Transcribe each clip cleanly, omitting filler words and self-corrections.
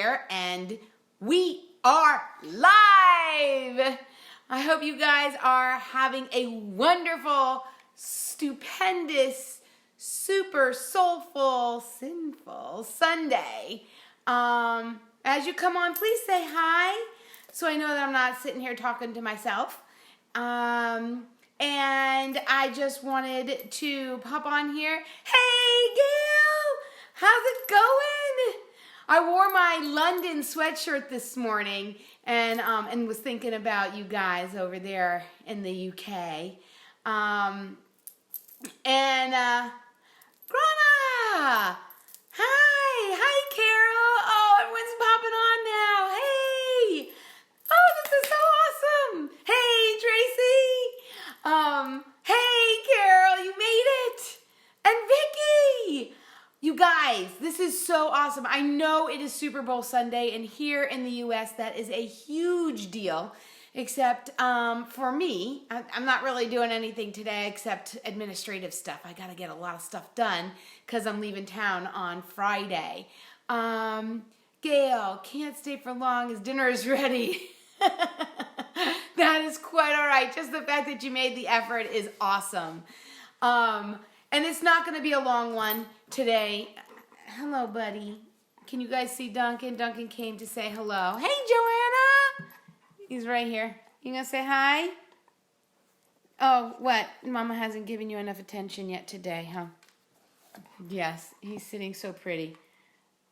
here, and we are live. I hope you guys are having a wonderful, stupendous, super soulful, sinful Sunday. As you come on, please say hi, so I know that I'm not sitting here talking to myself. And I just wanted to pop on here. Hey, Gail, how's it going? I wore my London sweatshirt this morning and was thinking about you guys over there in the UK. Grana! Hi, Carol. Oh, everyone's popping on now. Hey! Oh, this is so awesome. Hey, Tracy. Hey, Carol, you made it. And Vicky. You guys, this is so awesome. I know it is Super Bowl Sunday, and here in the U.S., that is a huge deal. Except for me, I'm not really doing anything today except administrative stuff. I got to get a lot of stuff done because I'm leaving town on Friday. Gail, can't stay for long as dinner is ready. That is quite all right. Just the fact that you made the effort is awesome. And it's not going to be a long one today. Hello, buddy. Can you guys see Duncan? Duncan came to say hello. Hey, Joanna. He's right here. You going to say hi? Oh, what? Mama hasn't given you enough attention yet today, huh? Yes, he's sitting so pretty.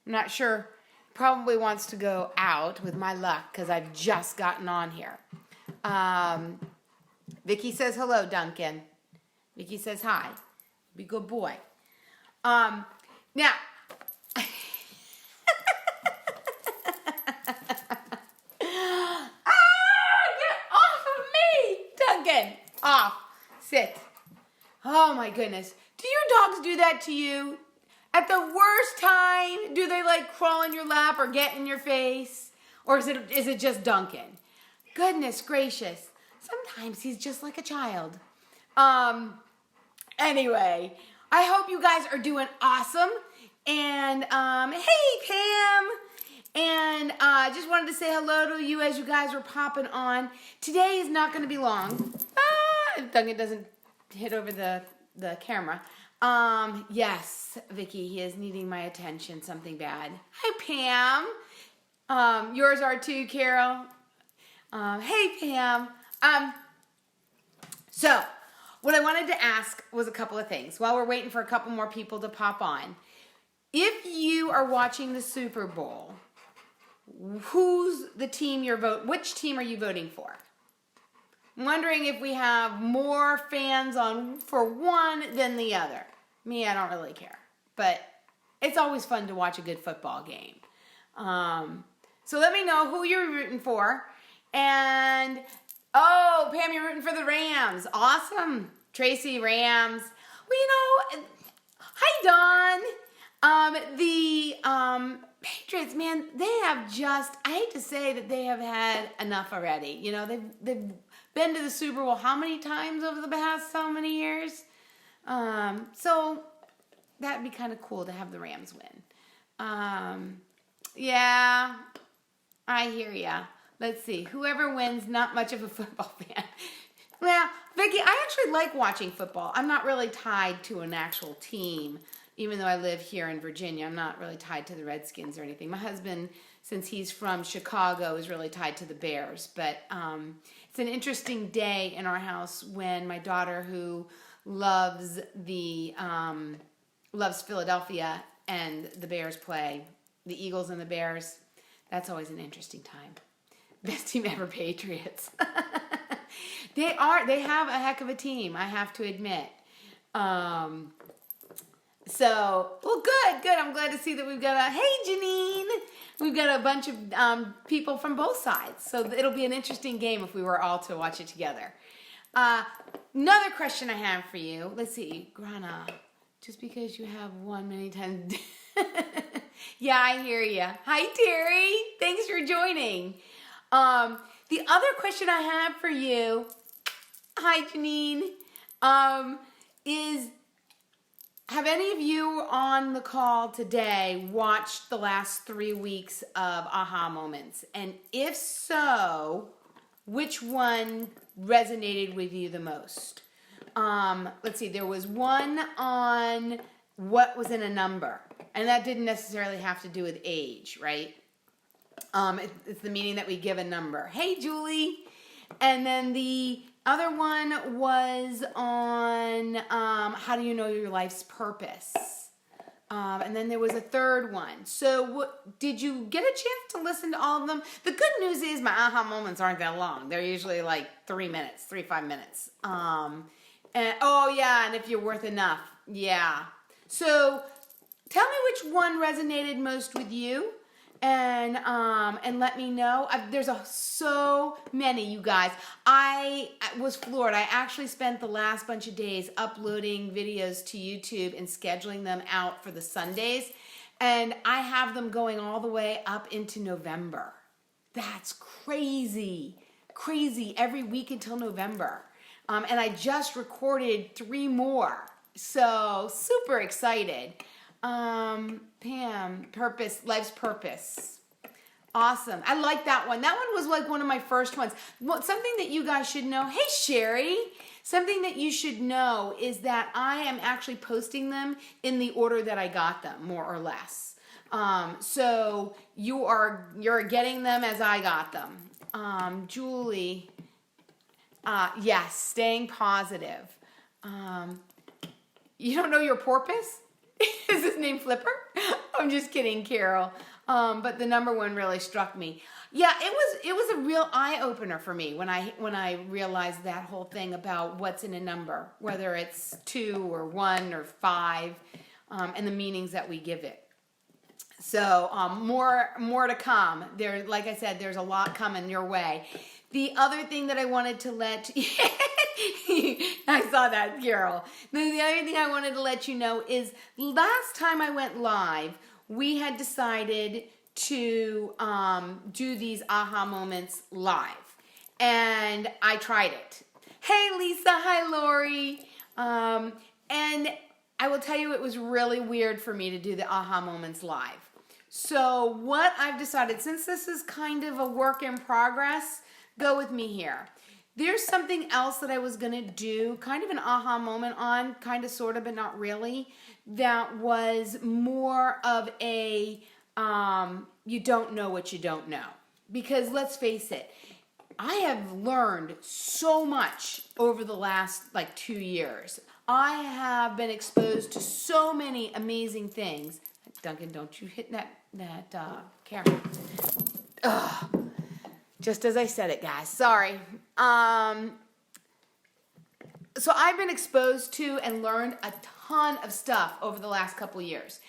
I'm not sure. Probably wants to go out with my luck because I've just gotten on here. Vicky says hello, Duncan. Vicky says hi. Be a good boy. Now, get off of me, Duncan. Off. Sit. Oh my goodness. Do your dogs do that to you? At the worst time, do they like crawl in your lap or get in your face? Or is it just Duncan? Goodness gracious. Sometimes he's just like a child. Anyway, I hope you guys are doing awesome. And hey, Pam. And just wanted to say hello to you as you guys were popping on. Today is not going to be long. If Duncan doesn't hit over the camera. Yes, Vicky, he is needing my attention, something bad. Hi, Pam. Yours are too, Carol. Hey, Pam. So, what I wanted to ask was a couple of things while we're waiting for a couple more people to pop on. If you are watching the Super Bowl, who's the team which team are you voting for? I'm wondering if we have more fans for one than the other. Me, I don't really care. But it's always fun to watch a good football game. So let me know who you're rooting for. And, oh, Pam, you're rooting for the Rams. Awesome. Tracy, Rams. Well, hi, Dawn. The Patriots, man, they have just, I hate to say that they have had enough already. You know, they've been to the Super Bowl how many times over the past so many years? So that'd be kind of cool to have the Rams win. Yeah, I hear ya. Let's see. Whoever wins, not much of a football fan. Well, Vicky, I actually like watching football. I'm not really tied to an actual team. Even though I live here in Virginia, I'm not really tied to the Redskins or anything. My husband, since he's from Chicago, is really tied to the Bears. But it's an interesting day in our house when my daughter, who loves Philadelphia, and the Bears play, the Eagles and the Bears. That's always an interesting time. Best team ever, Patriots. They have a heck of a team, I have to admit. So, well, good. I'm glad to see that we've got hey, Janine. We've got a bunch of people from both sides. So it'll be an interesting game if we were all to watch it together. Another question I have for you. Let's see, Grana, just because you have won many times. Yeah, I hear you. Hi, Terry. Thanks for joining. The other question I have for you, hi, Janine, is have any of you on the call today watched the last 3 weeks of aha moments? And if so, which one resonated with you the most? Let's see, there was one on what was in a number. And that didn't necessarily have to do with age, right? It's the meaning that we give a number. Hey, Julie. And then the other one was on how do you know your life's purpose? And then there was a third one. So did you get a chance to listen to all of them? The good news is my aha moments aren't that long. They're usually like 3 minutes, 5 minutes. And oh yeah, and if you're worth enough. Yeah. So tell me which one resonated most with you. And let me know. There's so many, you guys. I was floored. I actually spent the last bunch of days uploading videos to YouTube and scheduling them out for the Sundays. And I have them going all the way up into November. That's crazy. Crazy every week until November. And I just recorded 3 more. So super excited. Pam, purpose, life's purpose. Awesome. I like that one. That one was like one of my first ones. Something that you guys should know. Hey, Sherry. Something that you should know is that I am actually posting them in the order that I got them, more or less. So you're getting them as I got them. Julie. Yes, staying positive. You don't know your porpoise? Is his name Flipper? I'm just kidding, Carol. But the number one really struck me. Yeah, it was a real eye-opener for me when I realized that whole thing about what's in a number, whether it's 2 or 1 or 5, and the meanings that we give it. So more to come. There, like I said, there's a lot coming your way. The other thing that I wanted to let I saw that, Carol. The other thing I wanted to let you know is last time I went live, we had decided to do these aha moments live. And I tried it. Hey, Lisa. Hi, Lori. And I will tell you, it was really weird for me to do the aha moments live. So what I've decided, since this is kind of a work in progress, go with me here. There's something else that I was going to do, kind of an aha moment on, kind of, sort of, but not really, that was more of a you don't know what you don't know. Because let's face it, I have learned so much over the last 2 years. I have been exposed to so many amazing things. Duncan, don't you hit that camera. Ugh. Just as I said it, guys. Sorry. So I've been exposed to and learned a ton of stuff over the last couple years.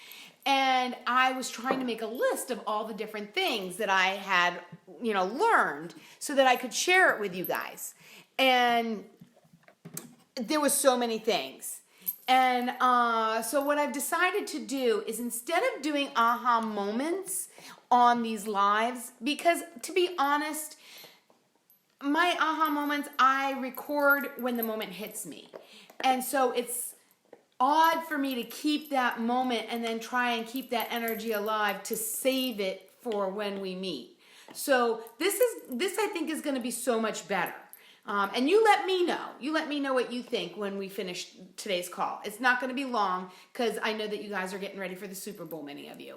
And I was trying to make a list of all the different things that I had, learned so that I could share it with you guys. And there was so many things. And so what I've decided to do is, instead of doing aha moments on these lives, because to be honest, my aha moments, I record when the moment hits me. And so it's odd for me to keep that moment and then try and keep that energy alive to save it for when we meet. So this I think is going to be so much better. And you let me know. You let me know what you think when we finish today's call. It's not going to be long because I know that you guys are getting ready for the Super Bowl, many of you.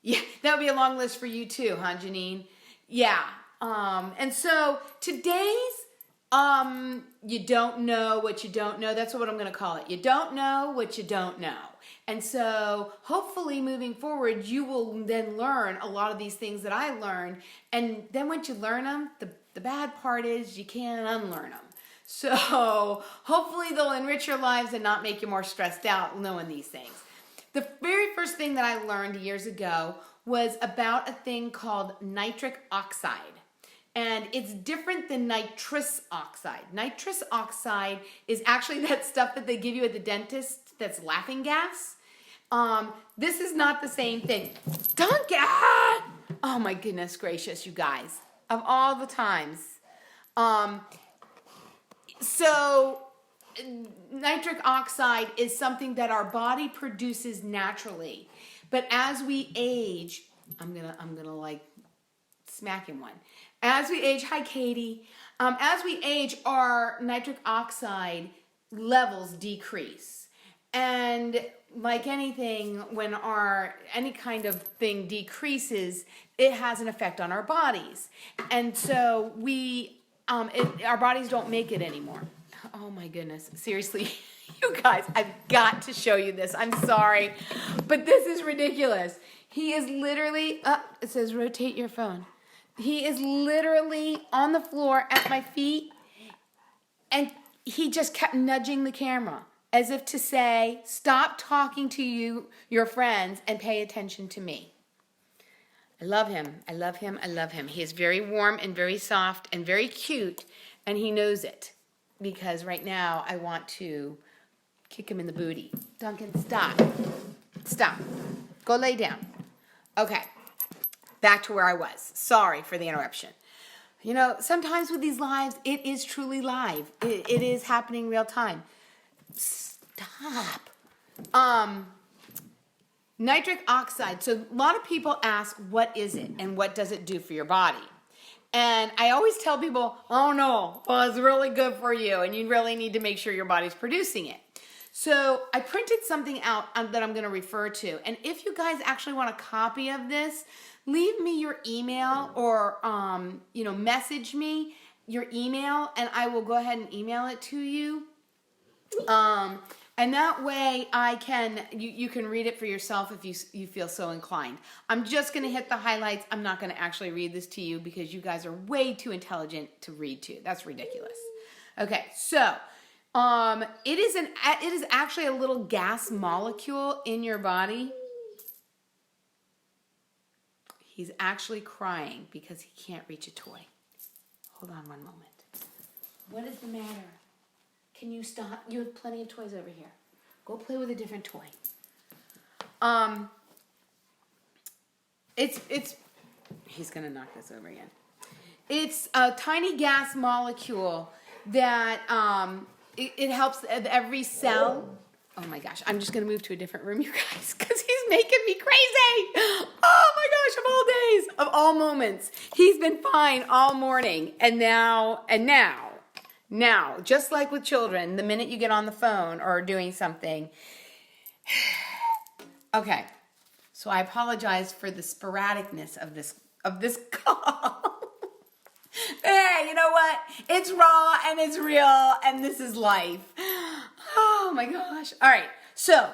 Yeah, that would be a long list for you too, huh, Janine? Yeah. And so today's you don't know what you don't know. That's what I'm going to call it. You don't know what you don't know. And so hopefully moving forward, you will then learn a lot of these things that I learned. And then once you learn them, the bad part is you can't unlearn them. So hopefully they'll enrich your lives and not make you more stressed out knowing these things. The very first thing that I learned years ago was about a thing called nitric oxide. And it's different than nitrous oxide. Nitrous oxide is actually that stuff that they give you at the dentist that's laughing gas. This is not the same thing. Duncan! Oh my goodness gracious, you guys. Of all the times. So nitric oxide is something that our body produces naturally. But as we age, I'm gonna like smack him one. As we age, hi Katie. As we age, our nitric oxide levels decrease. And like anything, when any kind of thing decreases, it has an effect on our bodies. And so our bodies don't make it anymore. Oh my goodness. Seriously, you guys, I've got to show you this. I'm sorry, but this is ridiculous. He is literally, it says rotate your phone. He is literally on the floor at my feet, and he just kept nudging the camera as if to say, stop talking to your friends and pay attention to me. I love him. I love him. I love him. He is very warm and very soft and very cute, and he knows it because right now I want to kick him in the booty. Duncan, stop. Stop. Go lay down. Okay. Back to where I was. Sorry for the interruption. You know, sometimes with these lives, it is truly live. It is happening real time. Stop. Nitric oxide. So a lot of people ask, what is it and what does it do for your body? And I always tell people, oh no, well, it's really good for you and you really need to make sure your body's producing it. So I printed something out that I'm going to refer to. And if you guys actually want a copy of this, leave me your email or, message me your email and I will go ahead and email it to you. And that way you can read it for yourself if you feel so inclined. I'm just going to hit the highlights. I'm not going to actually read this to you because you guys are way too intelligent to read to. That's ridiculous. Okay, so it is actually a little gas molecule in your body. He's actually crying because he can't reach a toy. Hold on one moment. What is the matter? Can you stop? You have plenty of toys over here. Go play with a different toy. He's gonna knock this over again. It's a tiny gas molecule that it helps every cell. Oh my gosh, I'm just gonna move to a different room, you guys, because he's making me crazy. Oh my gosh, of all days, of all moments. He's been fine all morning, and now, just like with children, the minute you get on the phone or doing something. Okay, so I apologize for the sporadicness of this call. Hey, you know what? It's raw and it's real, and this is life. Oh my gosh. All right, so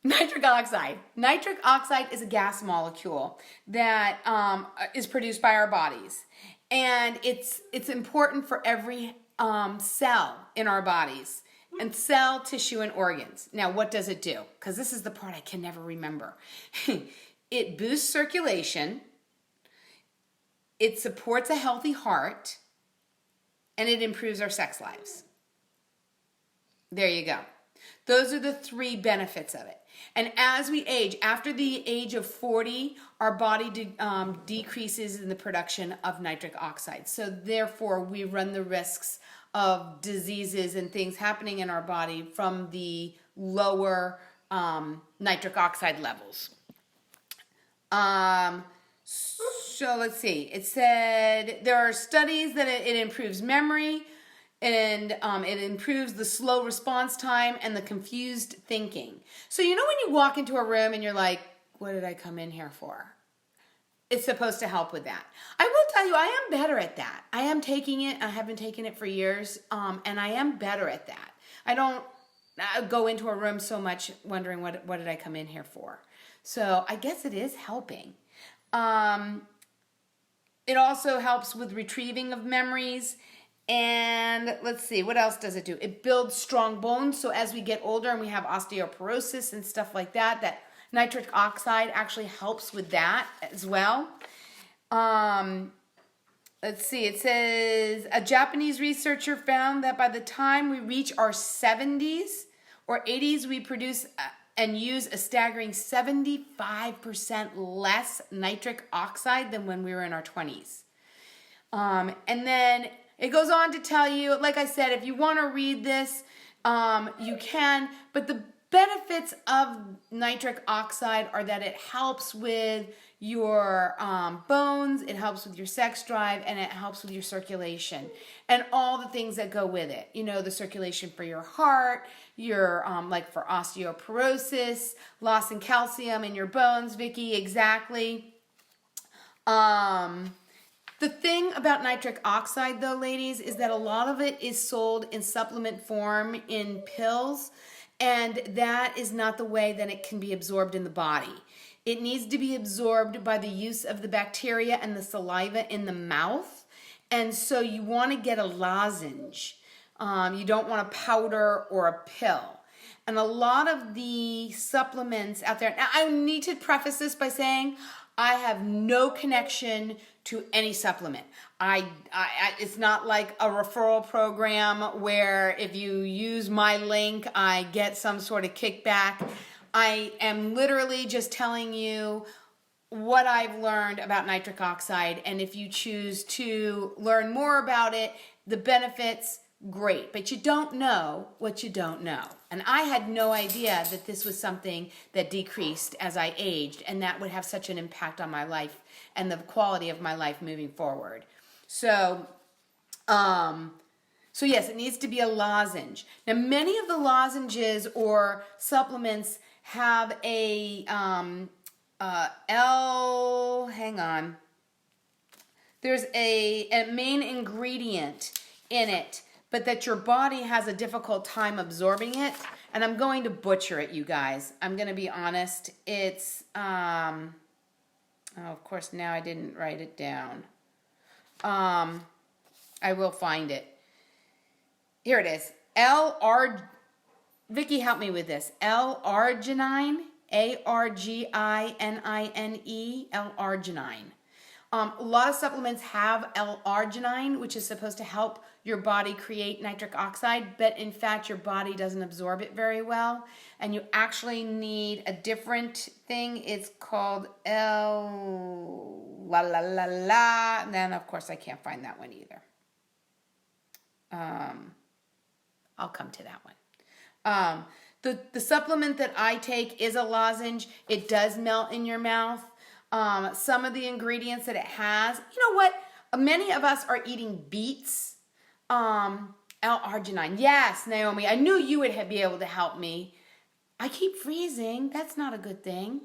nitric oxide. Nitric oxide is a gas molecule that is produced by our bodies. And it's important for every cell in our bodies and cell, tissue, and organs. Now, what does it do? Because this is the part I can never remember. It boosts circulation. It supports a healthy heart. And it improves our sex lives. There you go. Those are the 3 benefits of it. And as we age, after the age of 40, our body decreases in the production of nitric oxide. So therefore, we run the risks of diseases and things happening in our body from the lower nitric oxide levels. So let's see. It said there are studies that it improves memory, and it improves the slow response time and the confused thinking. So you know when you walk into a room and you're like, what did I come in here for? It's supposed to help with that. I will tell you, I am better at that. I am taking it. I have been taking it for years, and I am better at that. I don't go into a room so much wondering what did I come in here for. So I guess it is helping. It also helps with retrieving of memories. And let's see, what else does it do? It builds strong bones. So as we get older and we have osteoporosis and stuff like that, that nitric oxide actually helps with that as well. Let's see, it says a Japanese researcher found that by the time we reach our 70s or 80s, we produce and use a staggering 75% less nitric oxide than when we were in our 20s. And then it goes on to tell you, like I said, if you want to read this, You can, but the benefits of nitric oxide are that it helps with your bones, it helps with your sex drive, and it helps with your circulation and all the things that go with it. You know, the circulation for your heart, your like for osteoporosis, loss in calcium in your bones, Vicky, exactly. The thing about nitric oxide, though, ladies, is that a lot of it is sold in supplement form in pills, and that is not the way that it can be absorbed in the body. It needs to be absorbed by the use of the bacteria and the saliva in the mouth, and so you want to get a lozenge. You don't want a powder or a pill. And a lot of the supplements out there, now I need to preface this by saying I have no connection to any supplement. It's not like a referral program where if you use my link, I get some sort of kickback. I am literally just telling you what I've learned about nitric oxide, and if you choose to learn more about it, the benefits, great. But you don't know what you don't know. And I had no idea that this was something that decreased as I aged, and that would have such an impact on my life and the quality of my life moving forward. So yes, it needs to be a lozenge. Now, many of the lozenges or supplements have a there's a main ingredient in it, but that your body has a difficult time absorbing it. And I'm going to butcher it, you guys. I'm going to be honest. It's, oh, of course, now I didn't write it down. I will find it. Here it is. Vicky, help me with this. L-Arginine, A-R-G-I-N-I-N-E, L-Arginine. A lot of supplements have L-Arginine, which is supposed to help your body create nitric oxide, but in fact, your body doesn't absorb it very well, and you actually need a different thing. It's called L-la-la-la-la, and then, of course, I can't find that one either. I'll come to that one. The supplement that I take is a lozenge. It does melt in your mouth. Some of the ingredients that it has, you know what? Many of us are eating beets. L-Arginine. Yes, Naomi, I knew you would be able to help me. I keep freezing. That's not a good thing.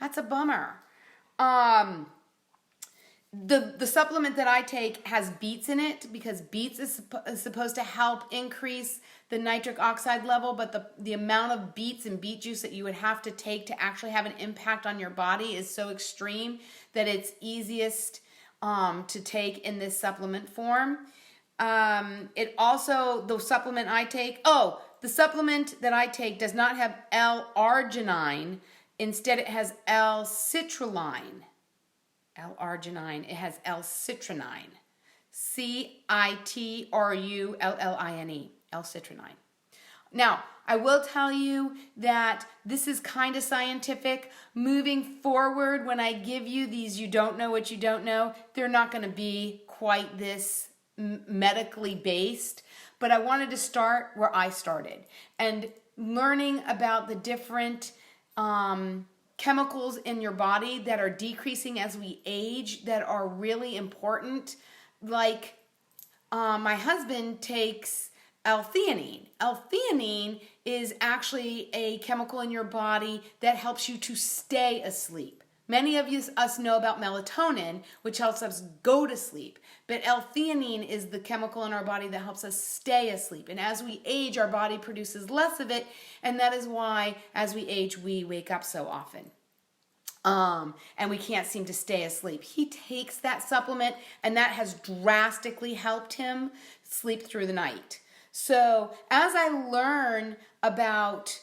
That's a bummer. The supplement that I take has beets in it because beets is supposed to help increase the nitric oxide level, but the amount of beets and beet juice that you would have to take to actually have an impact on your body is so extreme that it's easiest to take in this supplement form. The supplement that I take does not have L-Arginine. Instead, it has L-citrulline. L-Arginine. It has L-citrinine. C-I-T-R-U-L-L-I-N-E. L-citrinine. Now, I will tell you that this is kind of scientific. Moving forward, when I give you these you don't know what you don't know, they're not going to be quite this medically based. But I wanted to start where I started and learning about the different chemicals in your body that are decreasing as we age that are really important. Like my husband takes L-Theanine. L-Theanine is actually a chemical in your body that helps you to stay asleep. Many of us know about melatonin, which helps us go to sleep. But L-Theanine is the chemical in our body that helps us stay asleep. And as we age, our body produces less of it. And that is why, as we age, we wake up so often. And we can't seem to stay asleep. He takes that supplement, and that has drastically helped him sleep through the night. So as I learn about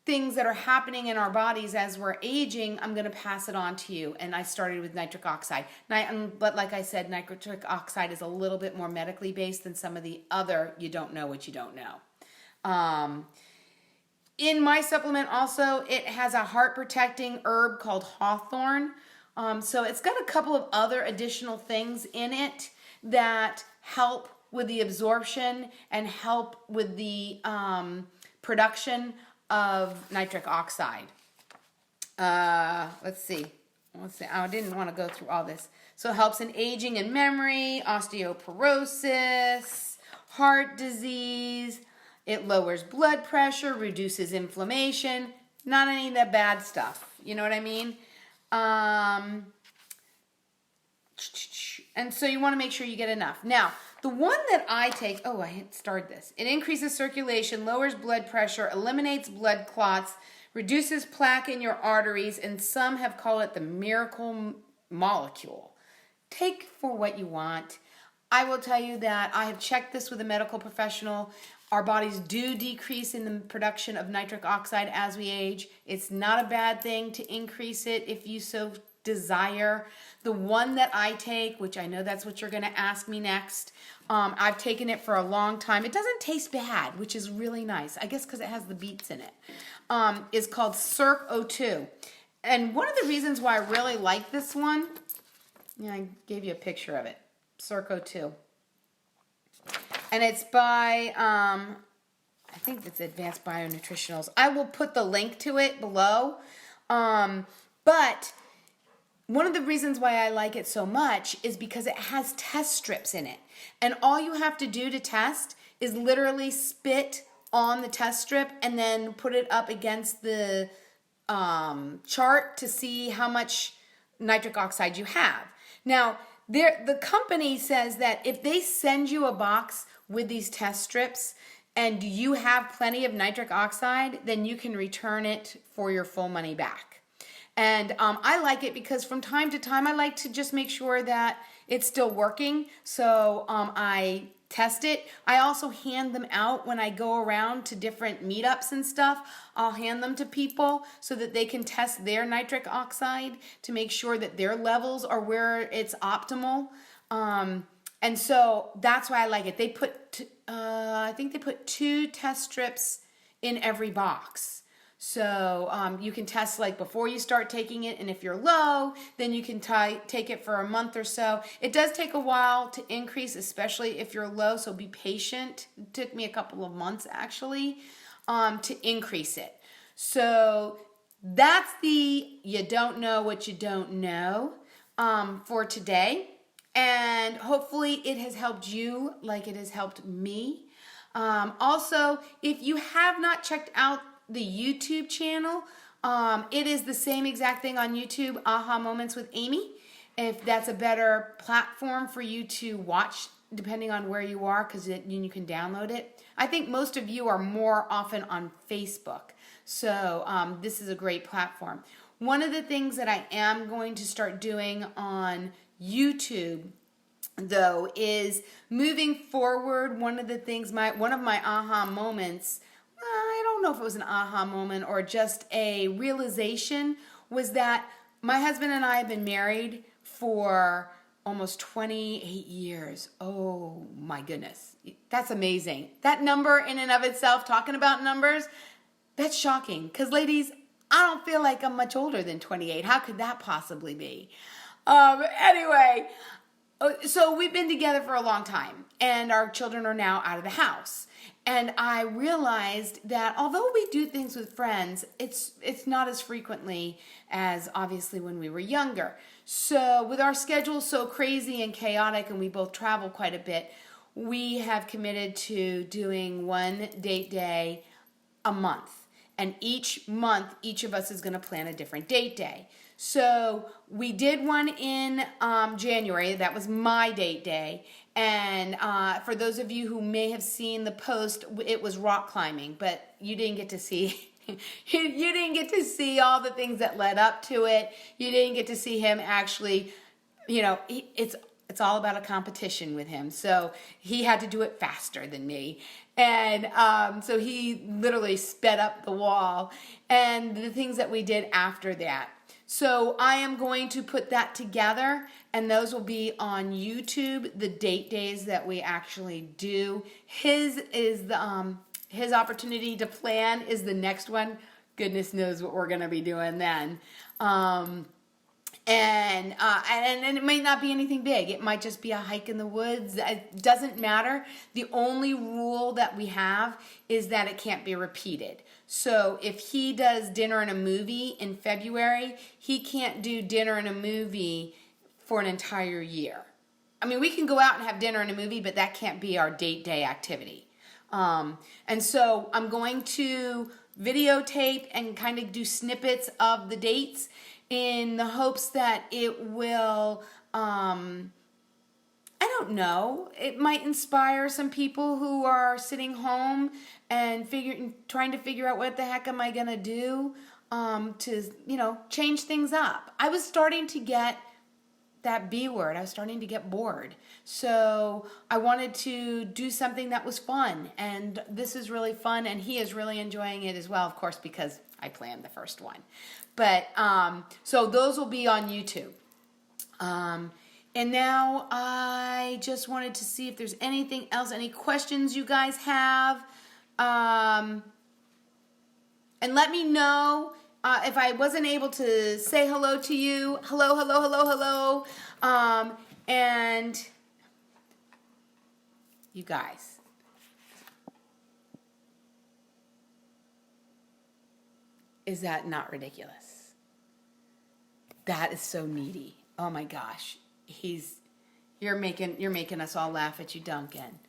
things that are happening in our bodies as we're aging, I'm going to pass it on to you. And I started with nitric oxide. But like I said, nitric oxide is a little bit more medically based than some of the other you don't know what you don't know. In my supplement also, it has a heart protecting herb called hawthorn. So it's got a couple of other additional things in it that help with the absorption and help with the production of nitric oxide. Let's see. I didn't want to go through all this. So it helps in aging and memory, osteoporosis, heart disease. It lowers blood pressure, reduces inflammation. Not any of that bad stuff. You know what I mean? And so you want to make sure you get enough. Now, the one that I take, I hit start this. It increases circulation, lowers blood pressure, eliminates blood clots, reduces plaque in your arteries, and some have called it the miracle molecule. Take for what you want. I will tell you that I have checked this with a medical professional. Our bodies do decrease in the production of nitric oxide as we age. It's not a bad thing to increase it if you so desire. The one that I take, which I know that's what you're going to ask me next, I've taken it for a long time. It doesn't taste bad, which is really nice. I guess because it has the beets in it. Is called Circ O2. And one of the reasons why I really like this one, I gave you a picture of it, Circ O2. And it's by, I think it's Advanced Bionutritionals. I will put the link to it below. But one of the reasons why I like it so much is because it has test strips in it. And all you have to do to test is literally spit on the test strip and then put it up against the chart to see how much nitric oxide you have. Now, the company says that if they send you a box with these test strips and you have plenty of nitric oxide, then you can return it for your full money back. And I like it because from time to time I like to just make sure that it's still working. So I test it. I also hand them out when I go around to different meetups and stuff. I'll hand them to people so that they can test their nitric oxide to make sure that their levels are where it's optimal. And so that's why I like it. They put, I think they put 2 test strips in every box. So you can test like before you start taking it, and if you're low, then you can take it for a month or so. It does take a while to increase, especially if you're low, so be patient. It took me a couple of months actually to increase it. So that's the you don't know what you don't know for today. And hopefully it has helped you like it has helped me. Also, if you have not checked out the YouTube channel, it is the same exact thing on YouTube, Aha Moments with Amy. If that's a better platform for you to watch, depending on where you are, because you can download it. I think most of you are more often on Facebook, so this is a great platform. One of the things that I am going to start doing on YouTube, though, is moving forward. One of the things, one of my aha moments, I don't know if it was an aha moment or just a realization, was that my husband and I have been married for almost 28 years. Oh my goodness. That's amazing. That number in and of itself, talking about numbers, that's shocking. Because ladies, I don't feel like I'm much older than 28. How could that possibly be? Anyway, so we've been together for a long time, and our children are now out of the house. And I realized that although we do things with friends, it's not as frequently as obviously when we were younger. So with our schedule so crazy and chaotic, and we both travel quite a bit, we have committed to doing one date day a month. And each month, each of us is going to plan a different date day. So we did one in January. That was my date day. And for those of you who may have seen the post, it was rock climbing, but you didn't get to see you didn't get to see all the things that led up to it. You didn't get to see him actually, it's all about a competition with him. So he had to do it faster than me. And so he literally sped up the wall, and the things that we did after that. So I am going to put that together, and those will be on YouTube, the date days that we actually do. His is the his opportunity to plan is the next one. Goodness knows what we're going to be doing then. And it may not be anything big. It might just be a hike in the woods. It doesn't matter. The only rule that we have is that it can't be repeated. So if he does dinner and a movie in February, he can't do dinner and a movie for an entire year. I mean, we can go out and have dinner and a movie, but that can't be our date day activity. And so I'm going to videotape and kind of do snippets of the dates in the hopes that it will, I don't know, it might inspire some people who are sitting home and trying to figure out what the heck am I going to do to, change things up. I was starting to get that B word. I was starting to get bored. So I wanted to do something that was fun. And this is really fun. And he is really enjoying it as well, of course, because I planned the first one. But so those will be on YouTube. And now I just wanted to see if there's anything else, any questions you guys have. And let me know if I wasn't able to say hello to you. Hello, hello, hello, hello. And you guys. Is that not ridiculous? That is so needy. Oh my gosh. You're making us all laugh at you, Duncan.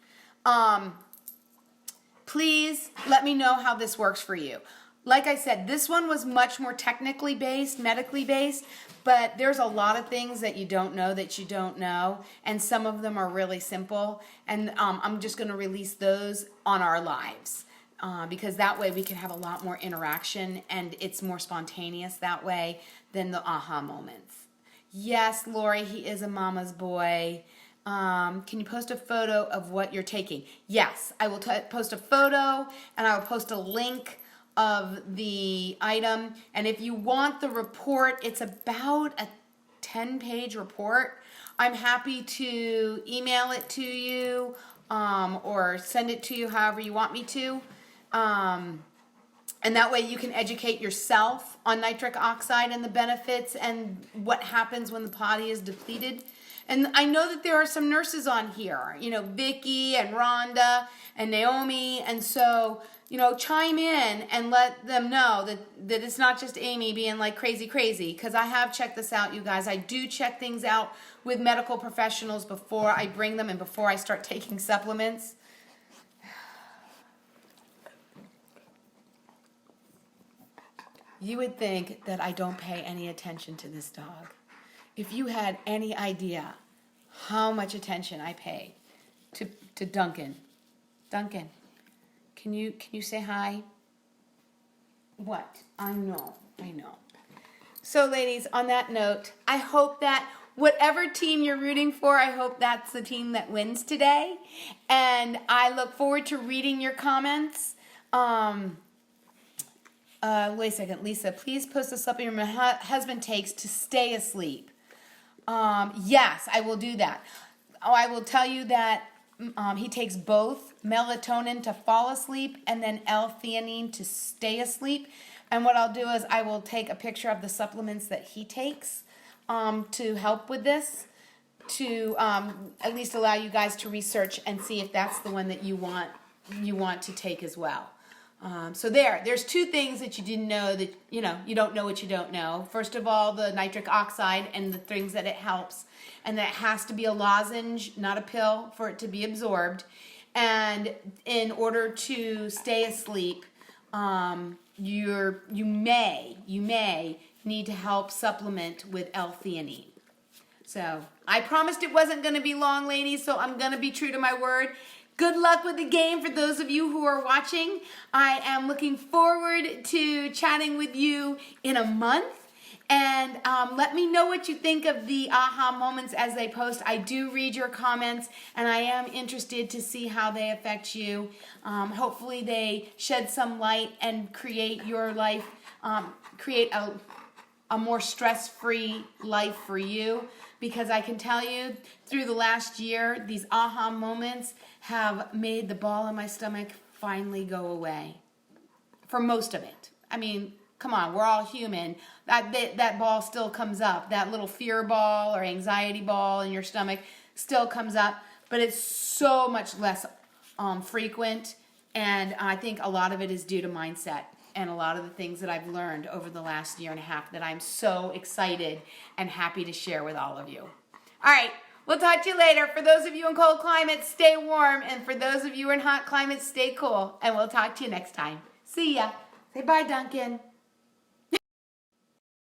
Please let me know how this works for you. Like I said, this one was much more technically based, medically based, but there's a lot of things that you don't know, and some of them are really simple, and I'm just going to release those on our lives. Because that way we can have a lot more interaction and it's more spontaneous that way than the aha moments. Yes, Lori, he is a mama's boy. Can you post a photo of what you're taking? Yes, I will post a photo and I will post a link of the item. And if you want the report, it's about a 10-page report. I'm happy to email it to you or send it to you however you want me to. And that way you can educate yourself on nitric oxide and the benefits and what happens when the body is depleted. And I know that there are some nurses on here, Vicky and Rhonda and Naomi. And so, chime in and let them know that it's not just Amy being like crazy, because I have checked this out, you guys. I do check things out with medical professionals before I bring them and before I start taking supplements. You would think that I don't pay any attention to this dog. If you had any idea how much attention I pay to Duncan. Duncan, can you say hi? What? I know. So ladies, on that note, I hope that whatever team you're rooting for, I hope that's the team that wins today. And I look forward to reading your comments. Wait a second, Lisa, please post the supplement my husband takes to stay asleep. Yes, I will do that. I will tell you that he takes both melatonin to fall asleep and then L-Theanine to stay asleep. And what I'll do is I will take a picture of the supplements that he takes to help with this, to at least allow you guys to research and see if that's the one that you want to take as well. So there's two things that you didn't know that, you don't know what you don't know. First of all, the nitric oxide and the things that it helps, and that it has to be a lozenge, not a pill, for it to be absorbed. And in order to stay asleep, you may need to help supplement with L-Theanine. So I promised it wasn't going to be long, ladies, so I'm going to be true to my word. Good luck with the game for those of you who are watching. I am looking forward to chatting with you in a month. And let me know what you think of the aha moments as they post. I do read your comments, and I am interested to see how they affect you. Hopefully they shed some light and create your life, create a more stress-free life for you. Because I can tell you, through the last year, these aha moments have made the ball in my stomach finally go away. For most of it. I mean, come on, we're all human. That ball still comes up. That little fear ball or anxiety ball in your stomach still comes up, but it's so much less frequent. And I think a lot of it is due to mindset and a lot of the things that I've learned over the last year and a half that I'm so excited and happy to share with all of you. All right, we'll talk to you later. For those of you in cold climates, stay warm. And for those of you in hot climates, stay cool. And we'll talk to you next time. See ya. Say bye, Duncan.